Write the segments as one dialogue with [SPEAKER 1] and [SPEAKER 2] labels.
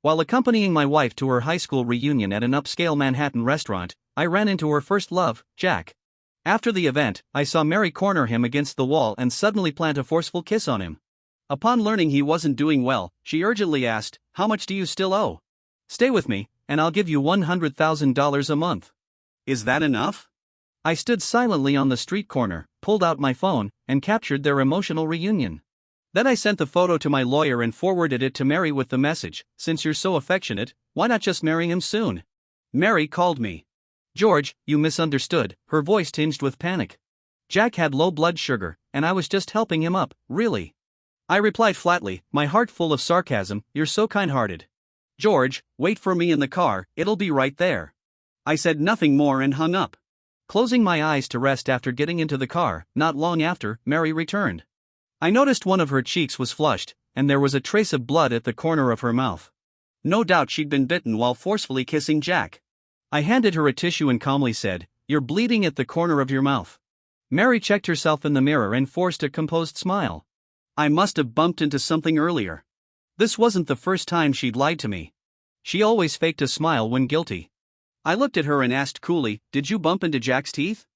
[SPEAKER 1] While accompanying my wife to her high school reunion at an upscale Manhattan restaurant, I ran into her first love, Jack. After the event, I saw Mary corner him against the wall and suddenly plant a forceful kiss on him. Upon learning he wasn't doing well, she urgently asked, "How much do you still owe? Stay with me, and I'll give you $100,000 a month." "Is that enough?" I stood silently on the street corner, pulled out my phone, and captured their emotional reunion. Then I sent the photo to my lawyer and forwarded it to Mary with the message, "Since you're so affectionate, why not just marry him soon?" Mary called me. "George, you misunderstood," her voice tinged with panic. "Jack had low blood sugar, and I was just helping him up, really." I replied flatly, my heart full of sarcasm, "You're so kind-hearted." "George, wait for me in the car, it'll be right there." I said nothing more and hung up. Closing my eyes to rest after getting into the car, not long after, Mary returned. I noticed one of her cheeks was flushed, and there was a trace of blood at the corner of her mouth. No doubt she'd been bitten while forcefully kissing Jack. I handed her a tissue and calmly said, "You're bleeding at the corner of your mouth." Mary checked herself in the mirror and forced a composed smile. I must have bumped into something earlier. This wasn't the first time she'd lied to me. She always faked a smile when guilty. I looked at her and asked coolly, "Did you bump into Jack's teeth?"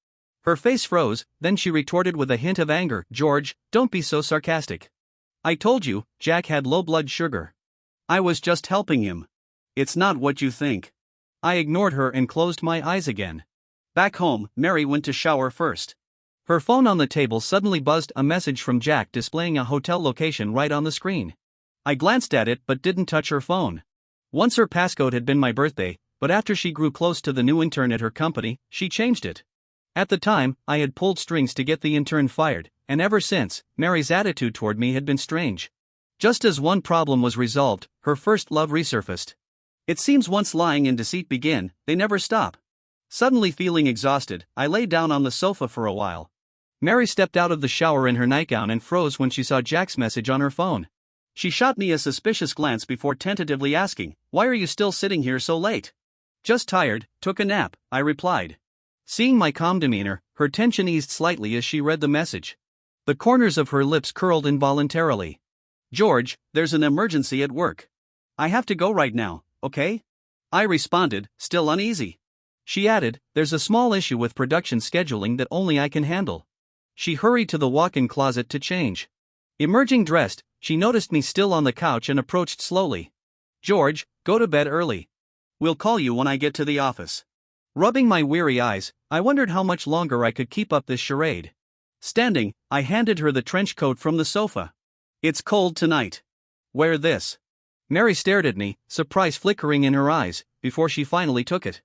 [SPEAKER 1] Her face froze, then she retorted with a hint of anger, "George, don't be so sarcastic. I told you, Jack had low blood sugar. I was just helping him. It's not what you think." I ignored her and closed my eyes again. Back home, Mary went to shower first. Her phone on the table suddenly buzzed, a message from Jack displaying a hotel location right on the screen. I glanced at it but didn't touch her phone. Once her passcode had been my birthday, but after she grew close to the new intern at her company, she changed it. At the time, I had pulled strings to get the intern fired, and ever since, Mary's attitude toward me had been strange. Just as one problem was resolved, her first love resurfaced. It seems once lying and deceit begin, they never stop. Suddenly feeling exhausted, I lay down on the sofa for a while. Mary stepped out of the shower in her nightgown and froze when she saw Jack's message on her phone. She shot me a suspicious glance before tentatively asking, "Why are you still sitting here so late?" "Just tired, took a nap," I replied. Seeing my calm demeanor, her tension eased slightly as she read the message. The corners of her lips curled involuntarily. "George, there's an emergency at work. I have to go right now, okay?" I responded, still uneasy. She added, "There's a small issue with production scheduling that only I can handle." She hurried to the walk-in closet to change. Emerging dressed, she noticed me still on the couch and approached slowly. "George, go to bed early. We'll call you when I get to the office." Rubbing my weary eyes, I wondered how much longer I could keep up this charade. Standing, I handed her the trench coat from the sofa. "It's cold tonight. Wear this." Mary stared at me, surprise flickering in her eyes, before she finally took it.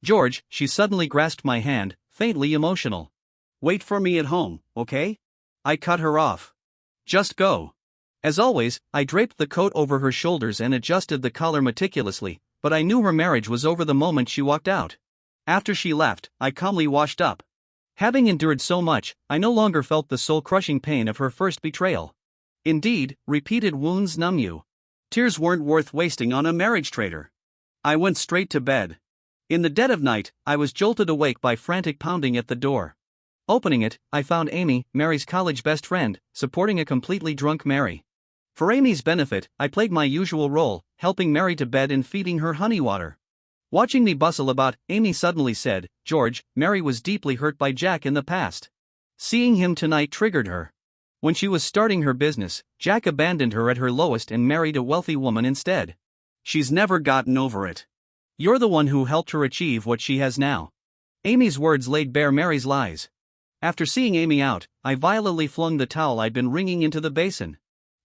[SPEAKER 1] "George," she suddenly grasped my hand, faintly emotional. "Wait for me at home, okay?" I cut her off. "Just go." As always, I draped the coat over her shoulders and adjusted the collar meticulously, but I knew her marriage was over the moment she walked out. After she left, I calmly washed up. Having endured so much, I no longer felt the soul-crushing pain of her first betrayal. Indeed, repeated wounds numb you. Tears weren't worth wasting on a marriage traitor. I went straight to bed. In the dead of night, I was jolted awake by frantic pounding at the door. Opening it, I found Amy, Mary's college best friend, supporting a completely drunk Mary. For Amy's benefit, I played my usual role, helping Mary to bed and feeding her honey water. Watching me bustle about, Amy suddenly said, "George, Mary was deeply hurt by Jack in the past. Seeing him tonight triggered her. When she was starting her business, Jack abandoned her at her lowest and married a wealthy woman instead. She's never gotten over it. You're the one who helped her achieve what she has now." Amy's words laid bare Mary's lies. After seeing Amy out, I violently flung the towel I'd been wringing into the basin.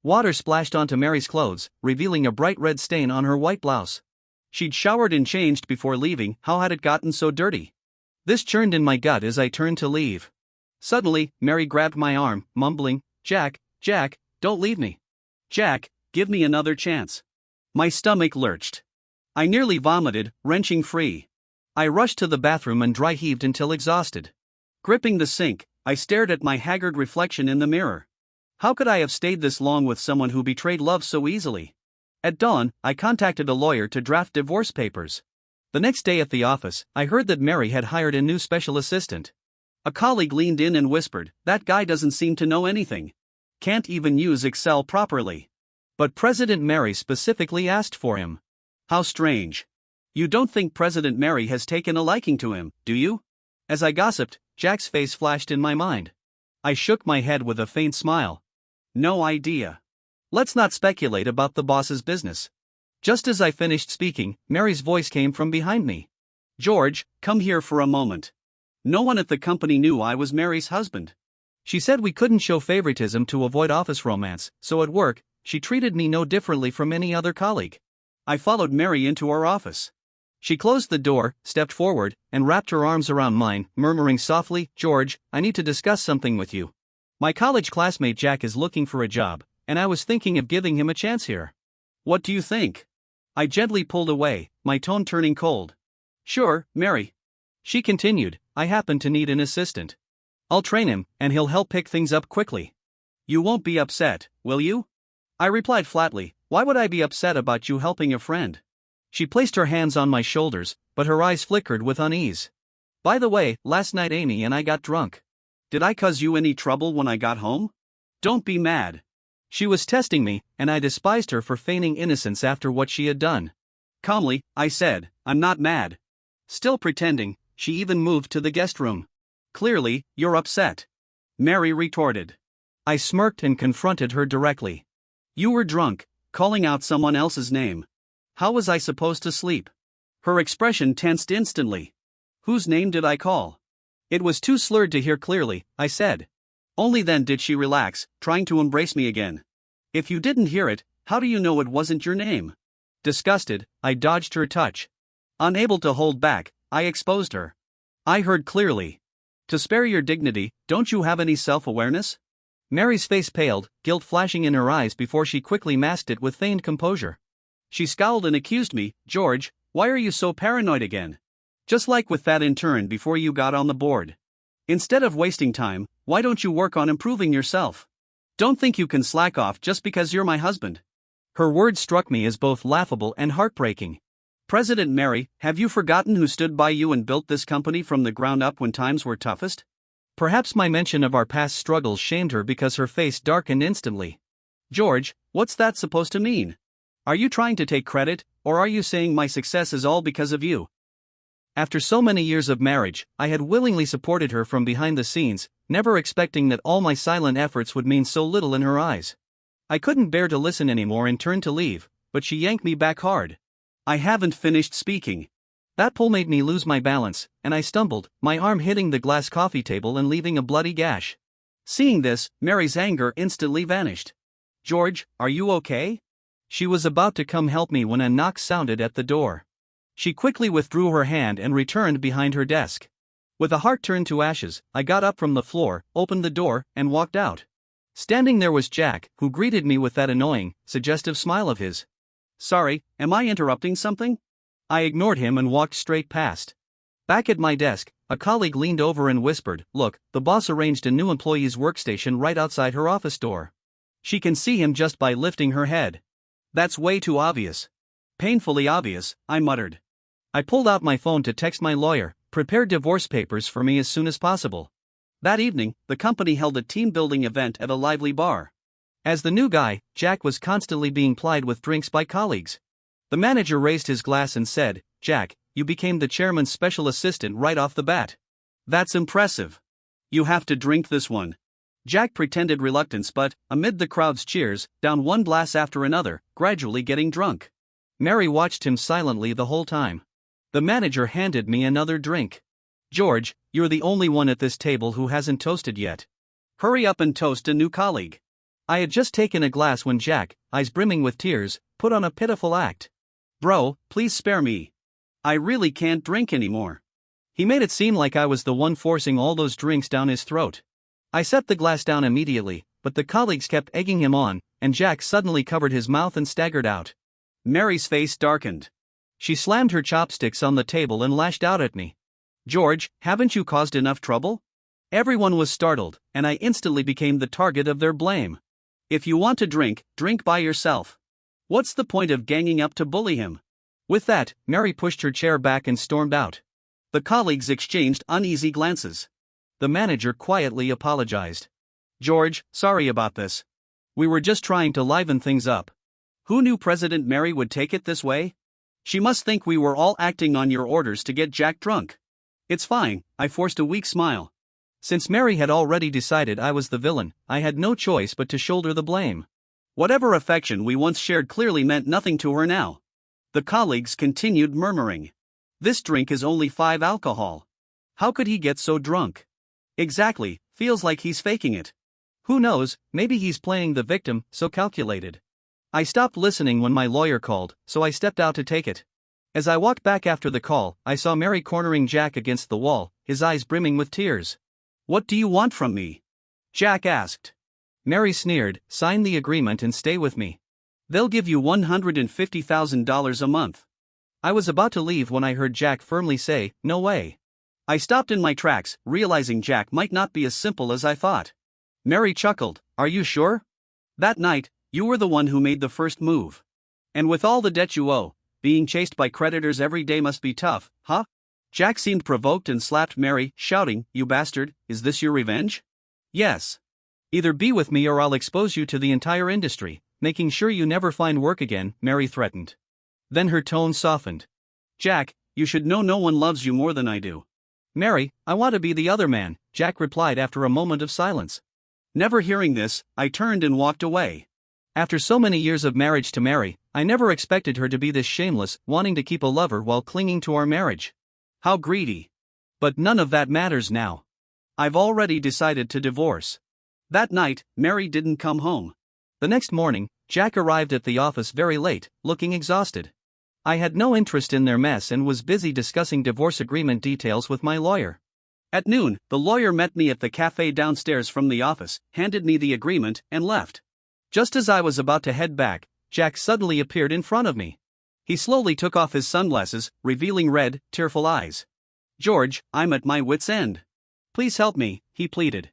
[SPEAKER 1] Water splashed onto Mary's clothes, revealing a bright red stain on her white blouse. She'd showered and changed before leaving. How had it gotten so dirty? This churned in my gut as I turned to leave. Suddenly, Mary grabbed my arm, mumbling, Jack, don't leave me. Jack, give me another chance." My stomach lurched. I nearly vomited, wrenching free. I rushed to the bathroom and dry heaved until exhausted. Gripping the sink, I stared at my haggard reflection in the mirror. How could I have stayed this long with someone who betrayed love so easily? At dawn, I contacted a lawyer to draft divorce papers. The next day at the office, I heard that Mary had hired a new special assistant. A colleague leaned in and whispered, "That guy doesn't seem to know anything. Can't even use Excel properly." But President Mary specifically asked for him.
[SPEAKER 2] How strange. You don't think President Mary has taken a liking to him, do you?
[SPEAKER 1] As I gossiped, Jack's face flashed in my mind. I shook my head with a faint smile.
[SPEAKER 2] No idea.
[SPEAKER 1] Let's not speculate about the boss's business. Just as I finished speaking, Mary's voice came from behind me.
[SPEAKER 2] George, come here for a moment. No one at the company knew I was Mary's husband.
[SPEAKER 1] She said we couldn't show favoritism to avoid office romance, so at work, she treated me no differently from any other colleague.
[SPEAKER 2] I followed Mary into our office.
[SPEAKER 1] She closed the door, stepped forward, and wrapped her arms around mine, murmuring softly, "George, I need to discuss something with you. My college classmate Jack is looking for a job, and I was thinking of giving him a chance here."
[SPEAKER 2] What do you think?
[SPEAKER 1] I gently pulled away, my tone turning cold.
[SPEAKER 2] Sure, Mary.
[SPEAKER 1] She continued, "I happen to need an assistant. I'll train him, and he'll help pick things up quickly."
[SPEAKER 2] You won't be upset, will you?
[SPEAKER 1] I replied flatly, "Why would I be upset about you helping a friend?" She placed her hands on my shoulders, but her eyes flickered with unease. "By the way, last night Amy and I got drunk.
[SPEAKER 2] Did I cause you any trouble when I got home? Don't be mad."
[SPEAKER 1] She was testing me, and I despised her for feigning innocence after what she had done.
[SPEAKER 2] Calmly, I said, "I'm not mad." Still pretending, she even moved to the guest room. "Clearly, you're upset," Mary retorted.
[SPEAKER 1] I smirked and confronted her directly.
[SPEAKER 2] "You were drunk, calling out someone else's name. How was I supposed to sleep?" Her expression tensed instantly. "Whose name did I call?"
[SPEAKER 1] "It was too slurred to hear clearly," I said.
[SPEAKER 2] Only then did she relax, trying to embrace me again. "If you didn't hear it, how do you know it wasn't your name?"
[SPEAKER 1] Disgusted, I dodged her touch.
[SPEAKER 2] Unable to hold back, I exposed her. "I heard clearly. To spare your dignity, don't you have any self-awareness?"
[SPEAKER 1] Mary's face paled, guilt flashing in her eyes before she quickly masked it with feigned composure.
[SPEAKER 2] She scowled and accused me, "George, why are you so paranoid again? Just like with that intern before you got on the board. Instead of wasting time, why don't you work on improving yourself? Don't think you can slack off just because you're my husband."
[SPEAKER 1] Her words struck me as both laughable and heartbreaking.
[SPEAKER 2] "President Mary, have you forgotten who stood by you and built this company from the ground up when times were toughest?"
[SPEAKER 1] Perhaps my mention of our past struggles shamed her because her face darkened instantly.
[SPEAKER 2] "George, what's that supposed to mean? Are you trying to take credit, or are you saying my success is all because of you?"
[SPEAKER 1] After so many years of marriage, I had willingly supported her from behind the scenes, never expecting that all my silent efforts would mean so little in her eyes. I couldn't bear to listen anymore and turned to leave, but she yanked me back hard.
[SPEAKER 2] "I haven't finished speaking."
[SPEAKER 1] That pull made me lose my balance, and I stumbled, my arm hitting the glass coffee table and leaving a bloody gash.
[SPEAKER 2] Seeing this, Mary's anger instantly vanished. "George, are you okay?"
[SPEAKER 1] She was about to come help me when a knock sounded at the door. She quickly withdrew her hand and returned behind her desk. With a heart turned to ashes, I got up from the floor, opened the door, and walked out. Standing there was Jack, who greeted me with that annoying, suggestive smile of his.
[SPEAKER 2] "Sorry, am I interrupting something?"
[SPEAKER 1] I ignored him and walked straight past. Back at my desk, a colleague leaned over and whispered, "Look, the boss arranged a new employee's workstation right outside her office door. She can see him just by lifting her head."
[SPEAKER 2] "That's way too obvious." "Painfully obvious," I muttered.
[SPEAKER 1] I pulled out my phone to text my lawyer, prepare divorce papers for me as soon as possible.
[SPEAKER 2] That evening, the company held a team-building event at a lively bar.
[SPEAKER 1] As the new guy, Jack was constantly being plied with drinks by colleagues. The manager raised his glass and said, "Jack, you became the chairman's special assistant right off the bat."
[SPEAKER 2] "That's impressive. You have to drink this one." Jack pretended reluctance but, amid the crowd's cheers, downed one glass after another, gradually getting drunk.
[SPEAKER 1] Mary watched him silently the whole time. The manager handed me another drink. "George, you're the only one at this table who hasn't toasted yet.
[SPEAKER 2] Hurry up and toast a new colleague."
[SPEAKER 1] I had just taken a glass when Jack, eyes brimming with tears, put on a pitiful act.
[SPEAKER 2] "Bro, please spare me. I really can't drink anymore."
[SPEAKER 1] He made it seem like I was the one forcing all those drinks down his throat. I set the glass down immediately, but the colleagues kept egging him on, and Jack suddenly covered his mouth and staggered out.
[SPEAKER 2] Mary's face darkened.
[SPEAKER 1] She slammed her chopsticks on the table and lashed out at me.
[SPEAKER 2] "George, haven't you caused enough trouble?" Everyone was startled, and I instantly became the target of their blame. "If you want to drink, drink by yourself. What's the point of ganging up to bully him?"
[SPEAKER 1] With that, Mary pushed her chair back and stormed out.
[SPEAKER 2] The colleagues exchanged uneasy glances.
[SPEAKER 1] The manager quietly apologized.
[SPEAKER 2] "George, sorry about this. We were just trying to liven things up. Who knew President Mary would take it this way?" She must think we were all acting on your orders to get Jack drunk. It's fine, I forced a weak smile.
[SPEAKER 1] Since Mary had already decided I was the villain, I had no choice but to shoulder the blame.
[SPEAKER 2] Whatever affection we once shared clearly meant nothing to her now. The colleagues continued murmuring. This drink is only 5 alcohol. How could he get so drunk? Exactly, feels like he's faking it.
[SPEAKER 1] Who knows, maybe he's playing the victim, so calculated. I stopped listening when my lawyer called, so I stepped out to take it. As I walked back after the call, I saw Mary cornering Jack against the wall, his eyes brimming with tears.
[SPEAKER 2] What do you want from me? Jack asked.
[SPEAKER 1] Mary sneered, sign the agreement and stay with me.
[SPEAKER 2] They'll give you $150,000 a month.
[SPEAKER 1] I was about to leave when I heard Jack firmly say, no way.
[SPEAKER 2] I stopped in my tracks, realizing Jack might not be as simple as I thought. Mary chuckled, are you sure? That night, you were the one who made the first move. And with all the debt you owe, being chased by creditors every day must be tough, huh? Jack seemed provoked and slapped Mary, shouting, you bastard, is this your revenge?
[SPEAKER 1] Yes. Either be with me or I'll expose you to the entire industry, making sure you never find work again, Mary threatened. Then her tone softened.
[SPEAKER 2] Jack, you should know no one loves you more than I do.
[SPEAKER 1] Mary, I want to be the other man, Jack replied after a moment of silence.
[SPEAKER 2] Never hearing this, I turned and walked away.
[SPEAKER 1] After so many years of marriage to Mary, I never expected her to be this shameless, wanting to keep a lover while clinging to our marriage.
[SPEAKER 2] How greedy.
[SPEAKER 1] But none of that matters now.
[SPEAKER 2] I've already decided to divorce. That night, Mary didn't come home.
[SPEAKER 1] The next morning, Jack arrived at the office very late, looking exhausted. I had no interest in their mess and was busy discussing divorce agreement details with my lawyer.
[SPEAKER 2] At noon, the lawyer met me at the cafe downstairs from the office, handed me the agreement, and left.
[SPEAKER 1] Just as I was about to head back, Jack suddenly appeared in front of me.
[SPEAKER 2] He slowly took off his sunglasses, revealing red, tearful eyes. George, I'm at my wit's end.
[SPEAKER 1] Please help me, he pleaded.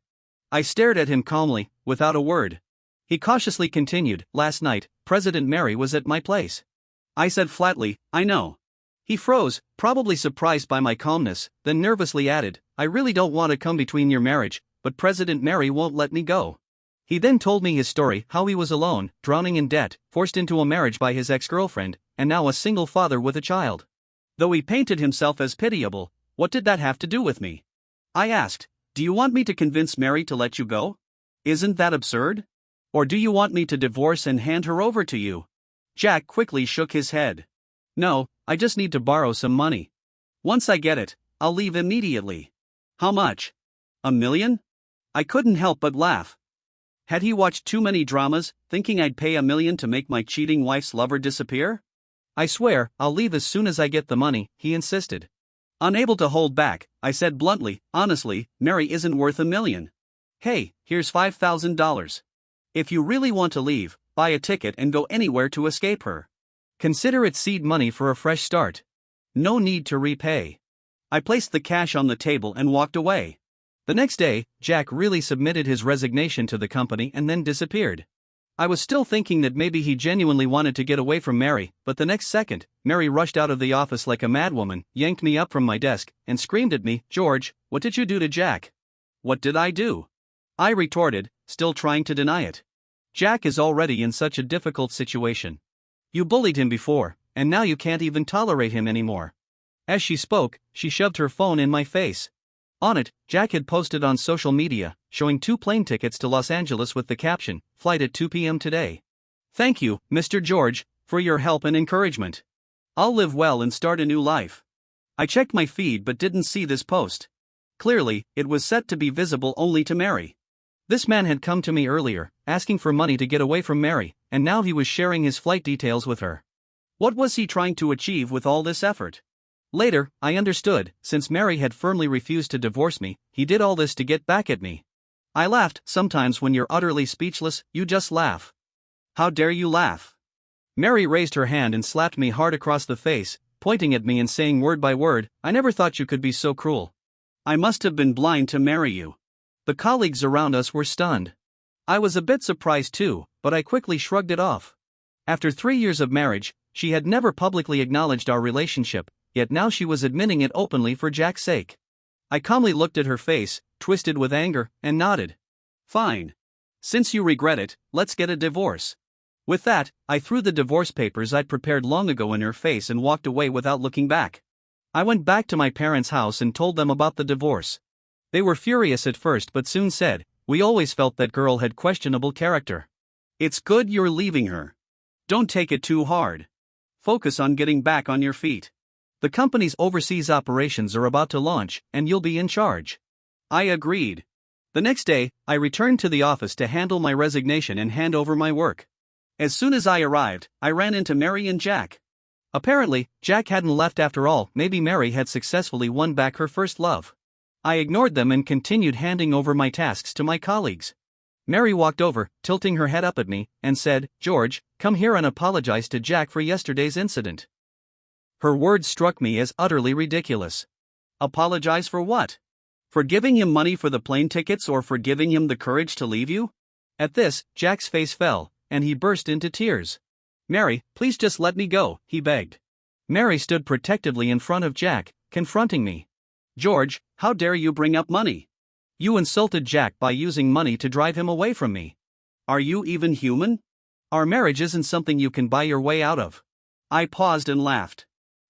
[SPEAKER 1] I stared at him calmly, without a word. He cautiously continued, last night, President Mary was at my place.
[SPEAKER 2] I said flatly, I know.
[SPEAKER 1] He froze, probably surprised by my calmness, then nervously added, I really don't want to come between your marriage, but President Mary won't let me go. He then told me his story, how he was alone, drowning in debt, forced into a marriage by his ex-girlfriend, and now a single father with a child.
[SPEAKER 2] Though he painted himself as pitiable, what did that have to do with me? I asked, do you want me to convince Mary to let you go? Isn't that absurd? Or do you want me to divorce and hand her over to you? Jack quickly shook his head.
[SPEAKER 1] No, I just need to borrow some money.
[SPEAKER 2] Once I get it, I'll leave immediately. How much? $1 million? I couldn't help but laugh. Had he watched too many dramas, thinking I'd pay $1 million to make my cheating wife's lover disappear?
[SPEAKER 1] I swear, I'll leave as soon as I get the money, he insisted.
[SPEAKER 2] Unable to hold back, I said bluntly, honestly, Mary isn't worth $1 million. Hey, here's $5,000. If you really want to leave, buy a ticket and go anywhere to escape her.
[SPEAKER 1] Consider it seed money for a fresh start. No need to repay.
[SPEAKER 2] I placed the cash on the table and walked away.
[SPEAKER 1] The next day, Jack really submitted his resignation to the company and then disappeared. I was still thinking that maybe he genuinely wanted to get away from Mary, but the next second, Mary rushed out of the office like a madwoman, yanked me up from my desk, and screamed at me, George, what did you do to Jack?
[SPEAKER 2] What did I do?
[SPEAKER 1] I retorted, still trying to deny it. Jack is already in such a difficult situation. You bullied him before, and now you can't even tolerate him anymore. As she spoke, she shoved her phone in my face. On it, Jack had posted on social media, showing 2 plane tickets to Los Angeles with the caption, flight at 2 p.m. today. Thank you, Mr. George, for your help and encouragement. I'll live well and start a new life. I checked my feed but didn't see this post. Clearly, it was set to be visible only to Mary. This man had come to me earlier, asking for money to get away from Mary, and now he was sharing his flight details with her. What was he trying to achieve with all this effort? Later, I understood, since Mary had firmly refused to divorce me, he did all this to get back at me. I laughed. Sometimes when you're utterly speechless, you just laugh.
[SPEAKER 2] How dare you laugh?
[SPEAKER 1] Mary raised her hand and slapped me hard across the face, pointing at me and saying word by word, I never thought you could be so cruel.
[SPEAKER 2] I must have been blind to marry you.
[SPEAKER 1] The colleagues around us were stunned. I was a bit surprised too, but I quickly shrugged it off. After 3 years of marriage, she had never publicly acknowledged our relationship, yet now she was admitting it openly for Jack's sake. I calmly looked at her face, twisted with anger, and nodded.
[SPEAKER 2] Fine. Since you regret it, let's get a divorce. With that, I threw the divorce papers I'd prepared long ago in her face and walked away without looking back. I went back to my parents' house and told them about the divorce. They were furious at first but soon said, "We always felt that girl had questionable character." It's good you're leaving her. Don't take it too hard. Focus on getting back on your feet. The company's overseas operations are about to launch, and you'll be in charge. I agreed. The next day, I returned to the office to handle my resignation and hand over my work. As soon as I arrived, I ran into Mary and Jack. Apparently, Jack hadn't left after all. Maybe Mary had successfully won back her first love. I ignored them and continued handing over my tasks to my colleagues. Mary walked over, tilting her head up at me, and said, "George, come here and apologize to Jack for yesterday's incident." Her words struck me as utterly ridiculous. Apologize for what? For giving him money for the plane tickets or for giving him the courage to leave you? At this, Jack's face fell, and he burst into tears. "Mary, please just let me go," he begged. Mary stood protectively in front of Jack, confronting me. "George, how dare you bring up money? You insulted Jack by using money to drive him away from me. Are you even human? Our marriage isn't something you can buy your way out of." I paused and laughed.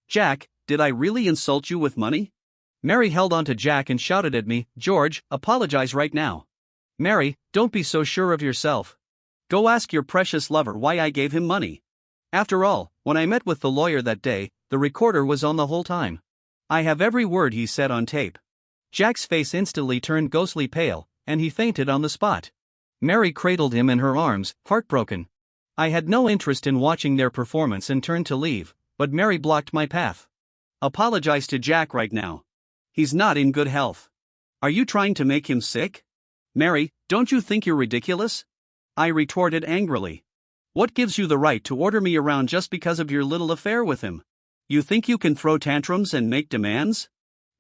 [SPEAKER 2] "Jack, did I really insult you with money?" Mary held on to Jack and shouted at me, "George, apologize right now." "Mary, don't be so sure of yourself. Go ask your precious lover why I gave him money. After all, when I met with the lawyer that day, the recorder was on the whole time. I have every word he said on tape." Jack's face instantly turned ghostly pale, and he fainted on the spot. Mary cradled him in her arms, heartbroken. I had no interest in watching their performance and turned to leave, but Mary blocked my path. "Apologize to Jack right now. He's not in good health. Are you trying to make him sick? Mary, don't you think you're ridiculous?" I retorted angrily. "What gives you the right to order me around just because of your little affair with him? You think you can throw tantrums and make demands?"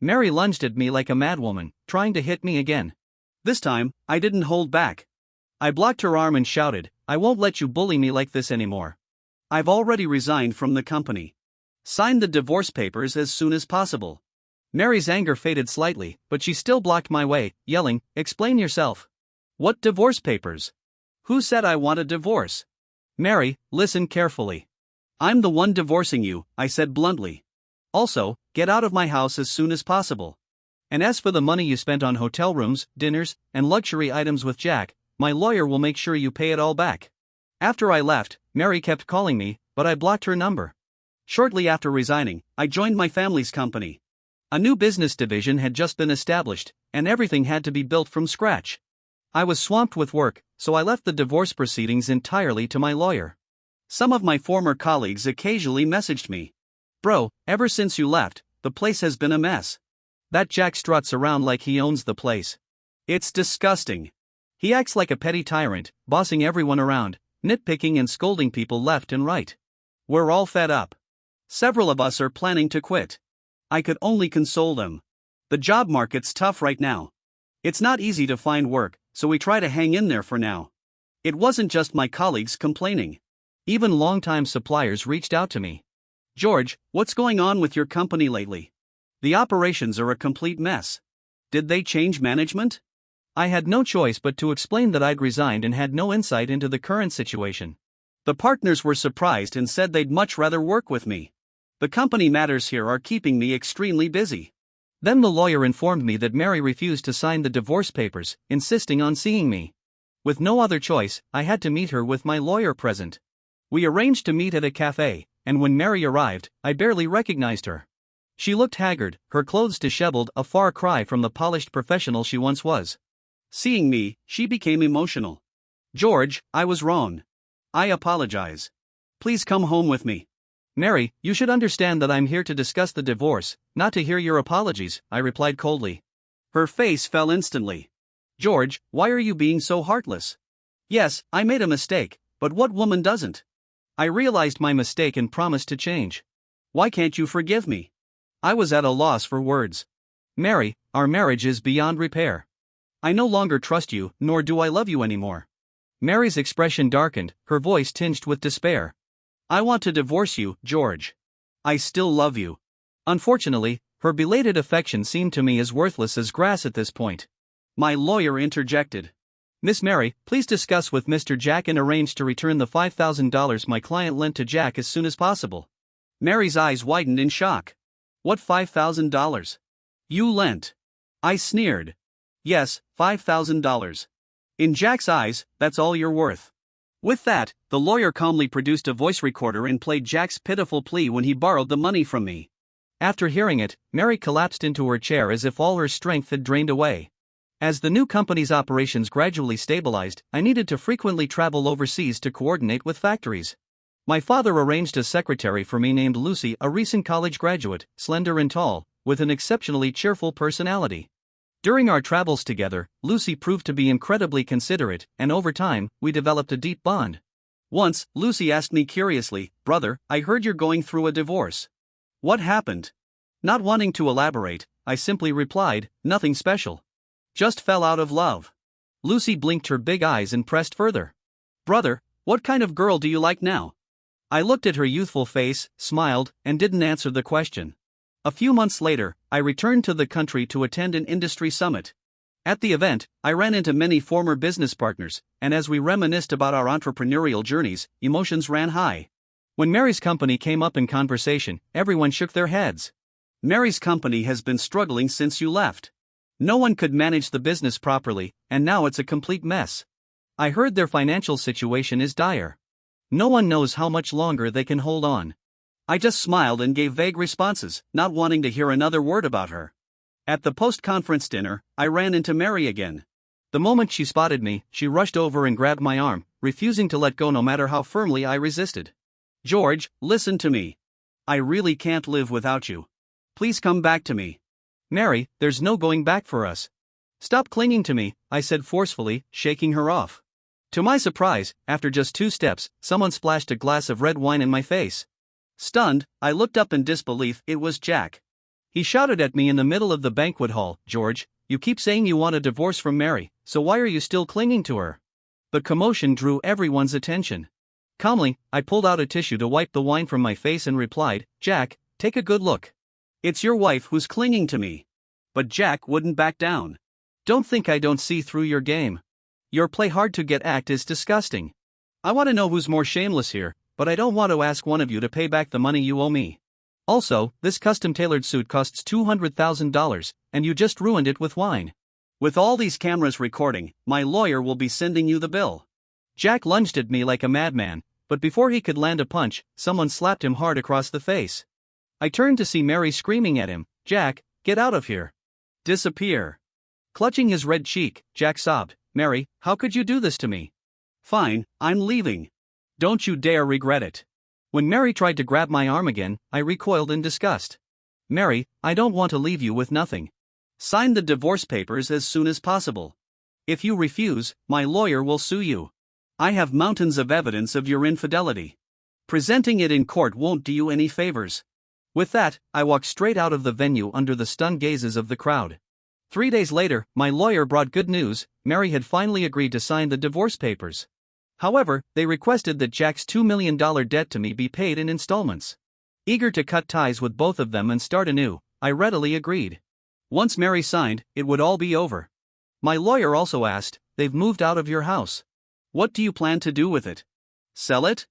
[SPEAKER 2] Mary lunged at me like a madwoman, trying to hit me again. This time, I didn't hold back. I blocked her arm and shouted, "I won't let you bully me like this anymore. I've already resigned from the company. Sign the divorce papers as soon as possible." Mary's anger faded slightly, but she still blocked my way, yelling, "Explain yourself. What divorce papers? Who said I want a divorce?" "Mary, listen carefully. I'm the one divorcing you," I said bluntly. "Also, get out of my house as soon as possible. And as for the money you spent on hotel rooms, dinners, and luxury items with Jack, my lawyer will make sure you pay it all back." After I left, Mary kept calling me, but I blocked her number. Shortly after resigning, I joined my family's company. A new business division had just been established, and everything had to be built from scratch. I was swamped with work, so I left the divorce proceedings entirely to my lawyer. Some of my former colleagues occasionally messaged me. "Bro, ever since you left, the place has been a mess. That Jack struts around like he owns the place. It's disgusting. He acts like a petty tyrant, bossing everyone around, nitpicking and scolding people left and right. We're all fed up. Several of us are planning to quit." I could only console them. The job market's tough right now. It's not easy to find work, so we try to hang in there for now. It wasn't just my colleagues complaining. Even longtime suppliers reached out to me. "George, what's going on with your company lately? The operations are a complete mess. Did they change management?" I had no choice but to explain that I'd resigned and had no insight into the current situation. The partners were surprised and said they'd much rather work with me. The company matters here are keeping me extremely busy. Then the lawyer informed me that Mary refused to sign the divorce papers, insisting on seeing me. With no other choice, I had to meet her with my lawyer present. We arranged to meet at a cafe, and when Mary arrived, I barely recognized her. She looked haggard, her clothes disheveled, a far cry from the polished professional she once was. Seeing me, she became emotional. "George, I was wrong. I apologize. Please come home with me." "Mary, you should understand that I'm here to discuss the divorce, not to hear your apologies," I replied coldly. Her face fell instantly. "George, why are you being so heartless? Yes, I made a mistake, but what woman doesn't? I realized my mistake and promised to change. Why can't you forgive me?" I was at a loss for words. "Mary, our marriage is beyond repair. I no longer trust you, nor do I love you anymore." Mary's expression darkened, her voice tinged with despair. "I want to divorce you, George. I still love you." Unfortunately, her belated affection seemed to me as worthless as grass at this point. My lawyer interjected.
[SPEAKER 1] Miss Mary, please discuss with Mr. Jack and arrange to return the $5,000 my client lent to Jack as soon as possible.
[SPEAKER 2] Mary's eyes widened in shock. What $5,000? You lent? I sneered. Yes, $5,000. In Jack's eyes, that's all you're worth. With that, the lawyer calmly produced a voice recorder and played Jack's pitiful plea when he borrowed the money from me.
[SPEAKER 1] After hearing it, Mary collapsed into her chair as if all her strength had drained away. As the new company's operations gradually stabilized, I needed to frequently travel overseas to coordinate with factories. My father arranged a secretary for me named Lucy, a recent college graduate, slender and tall, with an exceptionally cheerful personality. During our travels together, Lucy proved to be incredibly considerate, and over time, we developed a deep bond.
[SPEAKER 2] Once, Lucy asked me curiously, "Brother, I heard you're going through a divorce. What happened?" Not wanting to elaborate, I simply replied, "Nothing special. Just fell out of love." Lucy blinked her big eyes and pressed further. "Brother, what kind of girl do you like now?" I looked at her youthful face, smiled, and didn't answer the question. A few months later, I returned to the country to attend an industry summit. At the event, I ran into many former business partners, and as we reminisced about our entrepreneurial journeys, emotions ran high. When Mary's company came up in conversation, everyone shook their heads. "Mary's company has been struggling since you left. No one could manage the business properly, and now it's a complete mess.
[SPEAKER 1] I heard their financial situation is dire. No one knows how much longer they can hold on."
[SPEAKER 2] I just smiled and gave vague responses, not wanting to hear another word about her. At the post-conference dinner, I ran into Mary again.
[SPEAKER 1] The moment she spotted me, she rushed over and grabbed my arm, refusing to let go no matter how firmly I resisted.
[SPEAKER 2] "George, listen to me. I really can't live without you. Please come back to me."
[SPEAKER 1] "Mary, there's no going back for us. Stop clinging to me," I said forcefully, shaking her off. To my surprise, after just 2 steps, someone splashed a glass of red wine in my face.
[SPEAKER 2] Stunned, I looked up in disbelief. It was Jack.
[SPEAKER 1] He shouted at me in the middle of the banquet hall, "George, you keep saying you want a divorce from Mary, so why are you still clinging to her?" The commotion drew everyone's attention. Calmly, I pulled out a tissue to wipe the wine from my face and replied, "Jack, take a good look.
[SPEAKER 2] It's your wife who's clinging to me." But Jack wouldn't back down.
[SPEAKER 1] "Don't think I don't see through your game. Your play hard to get act is disgusting. I want to know who's more shameless here, but I don't want to ask one of you to pay back the money you owe me. Also, this custom-tailored suit costs $200,000, and you just ruined it with wine.
[SPEAKER 2] With all these cameras recording, my lawyer will be sending you the bill."
[SPEAKER 1] Jack lunged at me like a madman, but before he could land a punch, someone slapped him hard across the face. I turned to see Mary screaming at him, "Jack, get out of here.
[SPEAKER 2] Disappear."
[SPEAKER 1] Clutching his red cheek, Jack sobbed, "Mary, how could you do this to me?"
[SPEAKER 2] "Fine, I'm leaving. Don't you dare regret it."
[SPEAKER 1] When Mary tried to grab my arm again, I recoiled in disgust. "Mary, I don't want to leave you with nothing.
[SPEAKER 2] Sign the divorce papers as soon as possible. If you refuse, my lawyer will sue you. I have mountains of evidence of your infidelity. Presenting it in court won't do you any favors."
[SPEAKER 1] With that, I walked straight out of the venue under the stunned gazes of the crowd. 3 days later, my lawyer brought good news. Mary had finally agreed to sign the divorce papers. However, they requested that Jack's $2 million debt to me be paid in installments. Eager to cut ties with both of them and start anew, I readily agreed. Once Mary signed, it would all be over. My lawyer also asked, "They've moved out of your house.
[SPEAKER 2] What do you plan to do with it? Sell it?"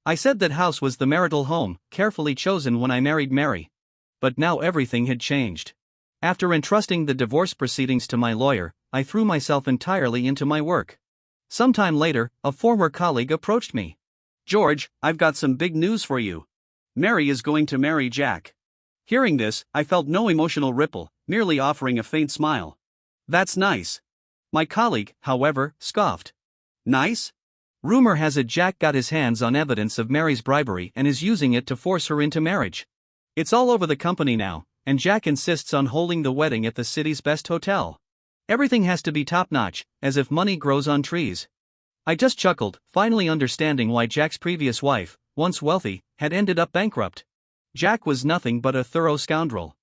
[SPEAKER 1] I said that house was the marital home, carefully chosen when I married Mary. But now everything had changed. After entrusting the divorce proceedings to my lawyer, I threw myself entirely into my work. Sometime later, a former colleague approached me.
[SPEAKER 2] "George, I've got some big news for you. Mary is going to marry Jack." Hearing this, I felt no emotional ripple, merely offering a faint smile. "That's nice."
[SPEAKER 1] My colleague, however, scoffed.
[SPEAKER 2] "Nice?
[SPEAKER 1] Rumor has it Jack got his hands on evidence of Mary's bribery and is using it to force her into marriage. It's all over the company now, and Jack insists on holding the wedding at the city's best hotel. Everything has to be top-notch, as if money grows on trees." I just chuckled, finally understanding why Jack's previous wife, once wealthy, had ended up bankrupt. Jack was nothing but a thorough scoundrel.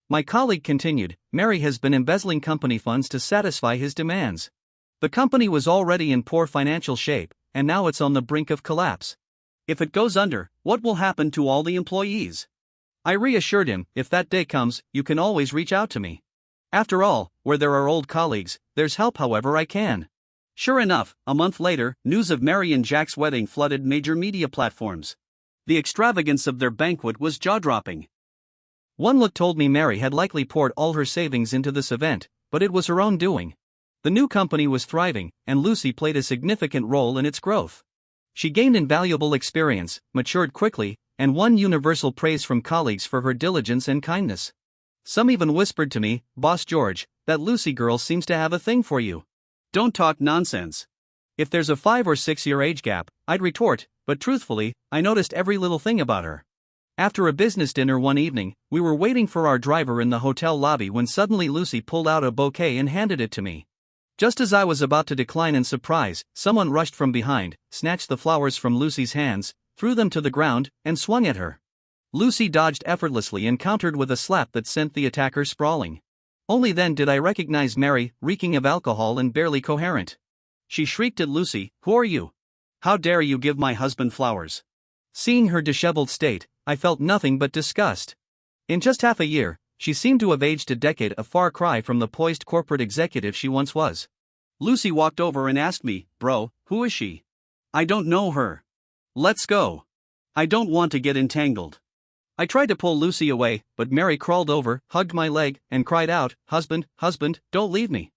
[SPEAKER 1] My colleague continued, "Mary has been embezzling company funds to satisfy his demands. The company was already in poor financial shape, and now it's on the brink of collapse.
[SPEAKER 2] If it goes under, what will happen to all the employees?"
[SPEAKER 1] I reassured him, "If that day comes, you can always reach out to me. After all, where there are old colleagues, there's help however I can."
[SPEAKER 2] Sure enough, a month later, news of Mary and Jack's wedding flooded major media platforms. The extravagance of their banquet was jaw-dropping.
[SPEAKER 1] One look told me Mary had likely poured all her savings into this event, but it was her own doing. The new company was thriving, and Lucy played a significant role in its growth. She gained invaluable experience, matured quickly, and won universal praise from colleagues for her diligence and kindness. Some even whispered to me, "Boss George, that Lucy girl seems to have a thing for you."
[SPEAKER 2] Don't talk nonsense.
[SPEAKER 1] If there's a 5 or 6 year age gap, I'd retort, but truthfully, I noticed every little thing about her. After a business dinner one evening, we were waiting for our driver in the hotel lobby when suddenly Lucy pulled out a bouquet and handed it to me. Just as I was about to decline in surprise, someone rushed from behind, snatched the flowers from Lucy's hands, threw them to the ground, and swung at her. Lucy dodged effortlessly and countered with a slap that sent the attacker sprawling. Only then did I recognize Mary, reeking of alcohol and barely coherent. She shrieked at Lucy, "Who are you? How dare you give my husband flowers?" Seeing her disheveled state, I felt nothing but disgust. In just half a year, she seemed to have aged a decade, a far cry from the poised corporate executive she once was.
[SPEAKER 2] Lucy walked over and asked me, "Bro, who is she? I don't know her. Let's go. I don't want to get entangled." I tried to pull Lucy away, but Mary crawled over, hugged my leg, and cried out, "Husband, husband, don't leave me."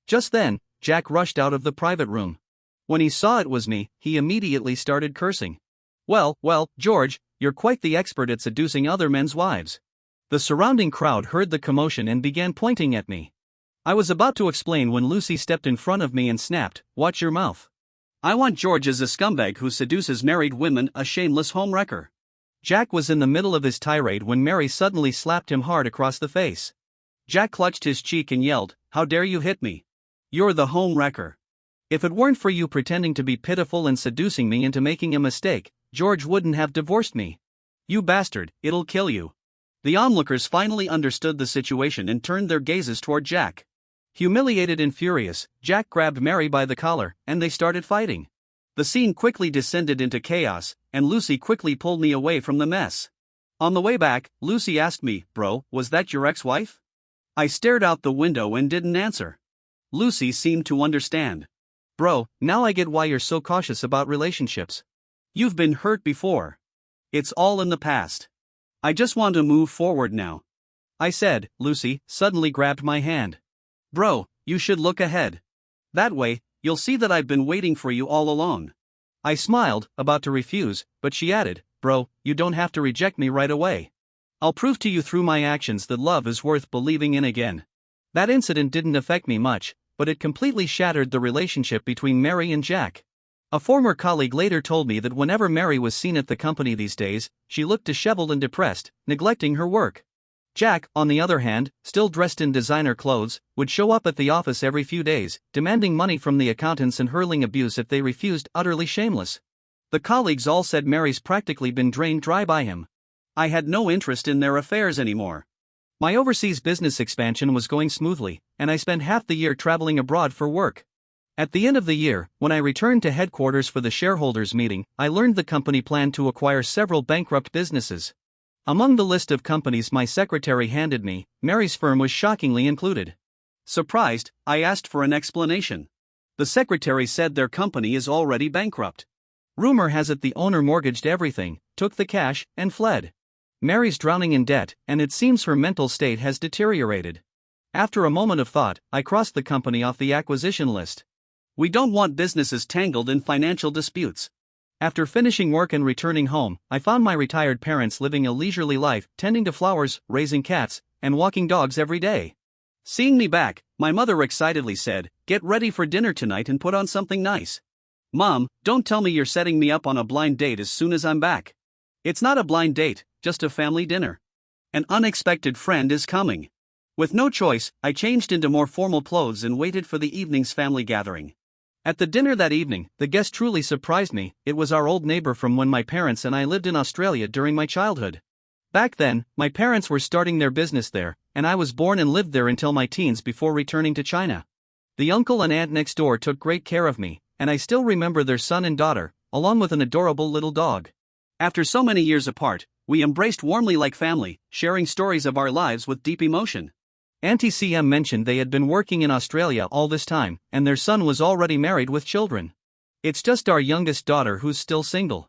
[SPEAKER 2] Just then, Jack rushed out of the private room. When he saw it was me, he immediately started cursing. Well, George, you're quite the expert at seducing other men's wives." The surrounding crowd heard the commotion and began pointing at me. I was about to explain when Lucy stepped in front of me and snapped, "Watch your mouth. I want George as a scumbag who seduces married women, a shameless homewrecker."
[SPEAKER 1] Jack was in the middle of his tirade when Mary suddenly slapped him hard across the face.
[SPEAKER 2] Jack clutched his cheek and yelled, "How dare you hit me? You're the homewrecker."
[SPEAKER 1] "If it weren't for you pretending to be pitiful and seducing me into making a mistake, George wouldn't have divorced me."
[SPEAKER 2] "You bastard, it'll kill you." The onlookers finally understood the situation and turned their gazes toward Jack.
[SPEAKER 1] Humiliated and furious, Jack grabbed Mary by the collar, and they started fighting.
[SPEAKER 2] The scene quickly descended into chaos, and Lucy quickly pulled me away from the mess. On the way back, Lucy asked me, "Bro, was that your ex-wife?" I stared out the window and didn't answer. Lucy seemed to understand.
[SPEAKER 1] "Bro, now I get why you're so cautious about relationships.
[SPEAKER 2] You've been hurt before. It's all in the past. I just want to move forward now,"
[SPEAKER 1] I said. Lucy suddenly grabbed my hand.
[SPEAKER 2] "Bro, you should look ahead. That way, you'll see that I've been waiting for you all along."
[SPEAKER 1] I smiled, about to refuse, but she added, "Bro, you don't have to reject me right away. I'll prove to you through my actions that love is worth believing in again." That incident didn't affect me much, but it completely shattered the relationship between Mary and Jack. A former colleague later told me that whenever Mary was seen at the company these days, she looked disheveled and depressed, neglecting her work. Jack, on the other hand, still dressed in designer clothes, would show up at the office every few days, demanding money from the accountants and hurling abuse if they refused, utterly shameless. The colleagues all said Mary's practically been drained dry by him.
[SPEAKER 2] I had no interest in their affairs anymore.
[SPEAKER 1] My overseas business expansion was going smoothly, and I spent half the year traveling abroad for work. At the end of the year, when I returned to headquarters for the shareholders' meeting, I learned the company planned to acquire several bankrupt businesses. Among the list of companies my secretary handed me, Mary's firm was shockingly included.
[SPEAKER 2] Surprised, I asked for an explanation. The secretary said their company is already bankrupt.
[SPEAKER 1] "Rumor has it the owner mortgaged everything, took the cash, and fled. Mary's drowning in debt, and it seems her mental state has deteriorated." After a moment of thought, I crossed the company off the acquisition list.
[SPEAKER 2] We don't want businesses tangled in financial disputes.
[SPEAKER 1] After finishing work and returning home, I found my retired parents living a leisurely life, tending to flowers, raising cats, and walking dogs every day.
[SPEAKER 2] Seeing me back, my mother excitedly said, "Get ready for dinner tonight and put on something nice." "Mom, don't tell me you're setting me up on a blind date as soon as I'm back." "It's not a blind date, just a family dinner. An unexpected friend is coming." With no choice, I changed into more formal clothes and waited for the evening's family gathering.
[SPEAKER 1] At the dinner that evening, the guest truly surprised me. It was our old neighbor from when my parents and I lived in Australia during my childhood. Back then, my parents were starting their business there, and I was born and lived there until my teens before returning to China. The uncle and aunt next door took great care of me, and I still remember their son and daughter, along with an adorable little dog.
[SPEAKER 2] After so many years apart, we embraced warmly like family, sharing stories of our lives with deep emotion.
[SPEAKER 1] Auntie CM mentioned they had been working in Australia all this time, and their son was already married with children. It's just our youngest daughter who's still single.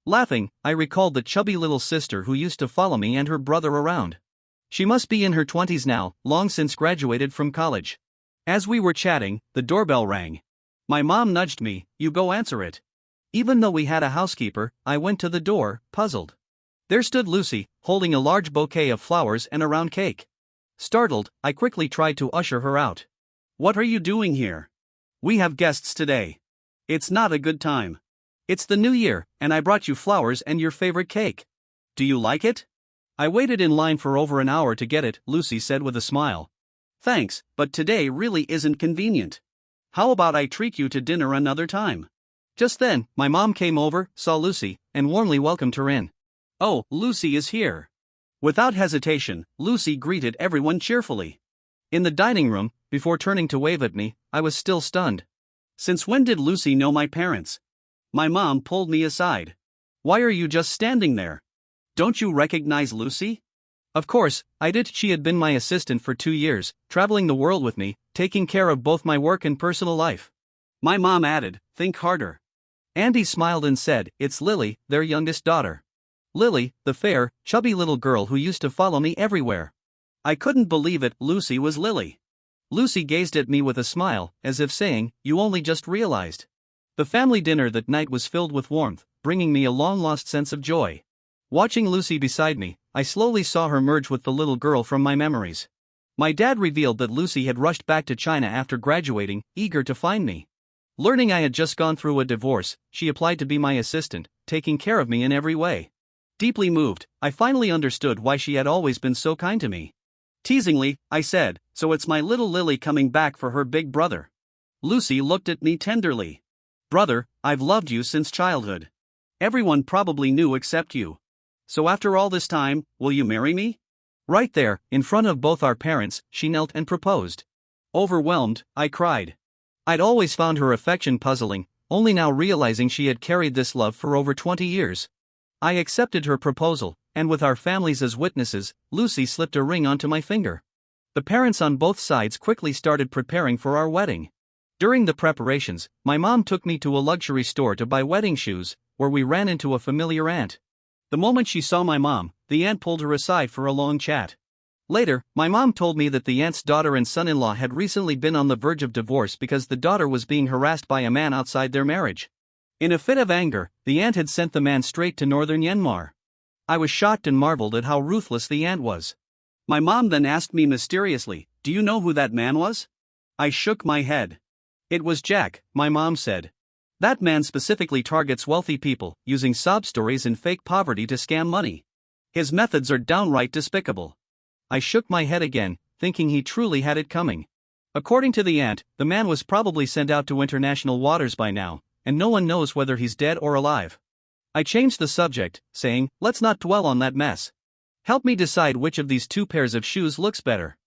[SPEAKER 1] Laughing, I recalled the chubby little sister who used to follow me and her brother around. She must be in her 20s now, long since graduated from college. As we were chatting, the doorbell rang. My mom nudged me, "You go answer it." Even though we had a housekeeper, I went to the door, puzzled. There stood Lucy, holding a large bouquet of flowers and a round cake. Startled, I quickly tried to usher her out.
[SPEAKER 2] "What are you doing here? We have guests today. It's not a good time.
[SPEAKER 1] It's the new year, and I brought you flowers and your favorite cake.
[SPEAKER 2] Do you like it?"
[SPEAKER 1] I waited in line for over an hour to get it, Lucy said with a smile.
[SPEAKER 2] "Thanks, but today really isn't convenient. How about I treat you to dinner another time?"
[SPEAKER 1] Just then, my mom came over, saw Lucy, and warmly welcomed her in.
[SPEAKER 2] "Oh, Lucy is here." Without hesitation, Lucy greeted everyone cheerfully.
[SPEAKER 1] In the dining room, before turning to wave at me, I was still stunned.
[SPEAKER 2] "Since when did Lucy know my parents?" My mom pulled me aside.
[SPEAKER 1] "Why are you just standing there?
[SPEAKER 2] Don't you recognize Lucy?"
[SPEAKER 1] Of course, I did. She had been my assistant for 2 years, traveling the world with me, taking care of both my work and personal life.
[SPEAKER 2] My mom added, "Think harder."
[SPEAKER 1] Andy smiled and said, "It's Lily, their youngest daughter. Lily, the fair, chubby little girl who used to follow me everywhere."
[SPEAKER 2] I couldn't believe it, Lucy was Lily.
[SPEAKER 1] Lucy gazed at me with a smile, as if saying, "You only just realized." The family dinner that night was filled with warmth, bringing me a long-lost sense of joy. Watching Lucy beside me, I slowly saw her merge with the little girl from my memories. My dad revealed that Lucy had rushed back to China after graduating, eager to find me. Learning I had just gone through a divorce, she applied to be my assistant, taking care of me in every way. Deeply moved, I finally understood why she had always been so kind to me.
[SPEAKER 2] Teasingly, I said, "So it's my little Lily coming back for her big brother." Lucy looked at me tenderly.
[SPEAKER 1] "Brother, I've loved you since childhood.
[SPEAKER 2] Everyone probably knew except you. So after all this time, will you marry me?"
[SPEAKER 1] Right there, in front of both our parents, she knelt and proposed. Overwhelmed, I cried. I'd always found her affection puzzling, only now realizing she had carried this love for over 20 years. I accepted her proposal, and with our families as witnesses, Lucy slipped a ring onto my finger. The parents on both sides quickly started preparing for our wedding. During the preparations, my mom took me to a luxury store to buy wedding shoes, where we ran into a familiar aunt. The moment she saw my mom, the aunt pulled her aside for a long chat. Later, my mom told me that the aunt's daughter and son-in-law had recently been on the verge of divorce because the daughter was being harassed by a man outside their marriage. In a fit of anger, the aunt had sent the man straight to northern Myanmar. I was shocked and marveled at how ruthless the aunt was.
[SPEAKER 2] My mom then asked me mysteriously, "Do you know who that man was?" I shook my head.
[SPEAKER 1] "It was Jack," my mom said. "That man specifically targets wealthy people, using sob stories and fake poverty to scam money. His methods are downright despicable." I shook my head again, thinking he truly had it coming. According to the aunt, the man was probably sent out to international waters by now, and no one knows whether he's dead or alive. I changed the subject, saying, "Let's not dwell on that mess. Help me decide which of these two pairs of shoes looks better."